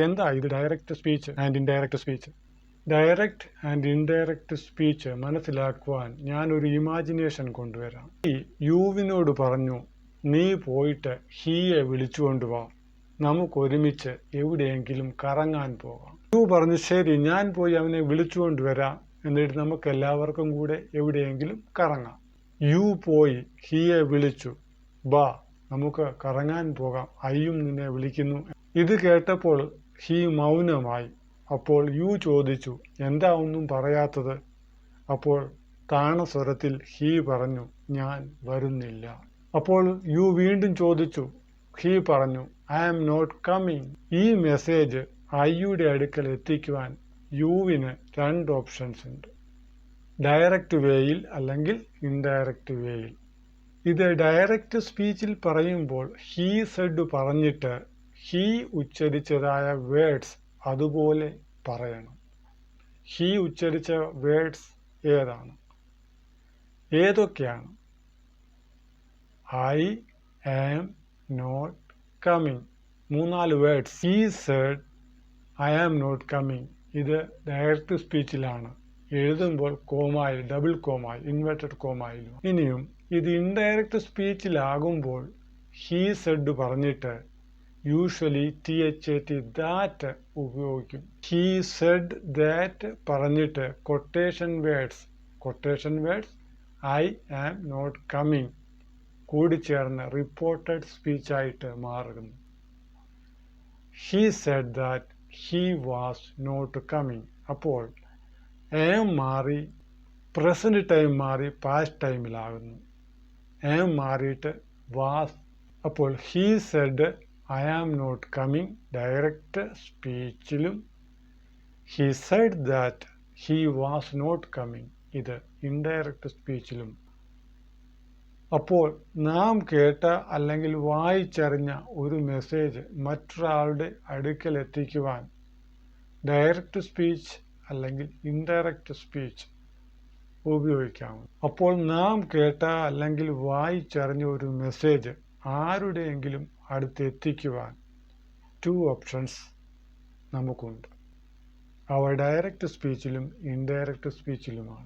എന്താ ഇത് direct speech and indirect speech? Direct and indirect speech മനസ്സിലാക്കുവാൻ ഞാനൊരു ഇമാജിനേഷൻ കൊണ്ടുവരാം. യുവിനോട് പറഞ്ഞു, നീ പോയിട്ട് ഹീയെ വിളിച്ചുകൊണ്ട് വാ, നമുക്കൊരുമിച്ച് എവിടെയെങ്കിലും കറങ്ങാൻ പോകാം. യു പറഞ്ഞു, ശരി, ഞാൻ പോയി അവനെ വിളിച്ചുകൊണ്ട് വരാം, എന്നിട്ട് നമുക്ക് എല്ലാവർക്കും കൂടെ എവിടെയെങ്കിലും കറങ്ങാം. യു പോയി ഹീയെ വിളിച്ചു, ബാ, നമുക്ക് കറങ്ങാൻ പോകാം, അയ്യും നിന്നെ വിളിക്കുന്നു. ഇത് കേട്ടപ്പോൾ ഹീ മൗനമായി. അപ്പോൾ യു ചോദിച്ചു, എന്താ ഒന്നും പറയാത്തത്? അപ്പോൾ താണസ്വരത്തിൽ ഹീ പറഞ്ഞു, ഞാൻ വരുന്നില്ല. അപ്പോൾ യു വീണ്ടും ചോദിച്ചു. ഹീ പറഞ്ഞു, ഐ ആം നോട്ട് കമ്മിങ്. ഈ മെസ്സേജ് അയ്യുടെ അടുക്കൽ എത്തിക്കുവാൻ യുവിന് 2 ഓപ്ഷൻസ് ഉണ്ട്, ഡയറക്റ്റ് വേയിൽ അല്ലെങ്കിൽ ഇൻഡയറക്റ്റ് വേയിൽ. ഇത് ഡയറക്റ്റ് സ്പീച്ചിൽ പറയുമ്പോൾ ഹീ സെഡ് പറഞ്ഞിട്ട് ഹീ ഉച്ചരിച്ചതായ വേർഡ്സ് അതുപോലെ പറയണം. ഹീ ഉച്ചരിച്ച വേർഡ്സ് ഏതൊക്കെയാണ്? I am not coming. 3-4 words. He said I am not coming. ഇത് ഡയറക്റ്റ് സ്പീച്ചിലാണ്. എഴുതുമ്പോൾ കോമായിൽ, ഡബിൾ കോമായിൽ, ഇൻവെർട്ടഡ് കോമായിലും. ഇനിയും ഇത് ഇൻഡയറക്റ്റ് സ്പീച്ചിലാകുമ്പോൾ ഹീ സെഡ് പറഞ്ഞിട്ട് യൂഷ്വലി THAT ദാറ്റ് ഉപയോഗിക്കും. ഹീ സെഡ് ദാറ്റ് പറഞ്ഞിട്ട് quotation words I am not coming കൂടിച്ചേർന്ന് റിപ്പോർട്ടഡ് സ്പീച്ചായിട്ട് മാറുന്നു. He said that he was not coming. അപ്പോൾ ആം മാറി പ്രസന്റ് ടൈം മാറി പാസ്റ്റ് ടൈമിലാകുന്നു. ആം മാറിയിട്ട് വാസ്. അപ്പോൾ he said I am not coming direct സ്പീച്ചിലും, he said that he was not coming ഇത് ഇൻഡയറക്റ്റ് സ്പീച്ചിലും. അപ്പോൾ നാം കേട്ട അല്ലെങ്കിൽ വായിച്ചറിഞ്ഞ ഒരു മെസ്സേജ് മറ്റൊരാളുടെ അടുക്കൽ എത്തിക്കുവാൻ ഡയറക്റ്റ് സ്പീച്ച് അല്ലെങ്കിൽ ഇൻഡയറക്റ്റ് സ്പീച്ച് ഉപയോഗിക്കാം. അപ്പോൾ നാം കേട്ട അല്ലെങ്കിൽ വായിച്ചറിഞ്ഞ ഒരു മെസ്സേജ് ആരുടെയെങ്കിലും അടുത്ത് എത്തിക്കുവാൻ 2 ഓപ്ഷൻസ് നമുക്കുണ്ട്. അവ ഡയറക്റ്റ് സ്പീച്ചിലും ഇൻഡയറക്റ്റ് സ്പീച്ചിലുമാണ്.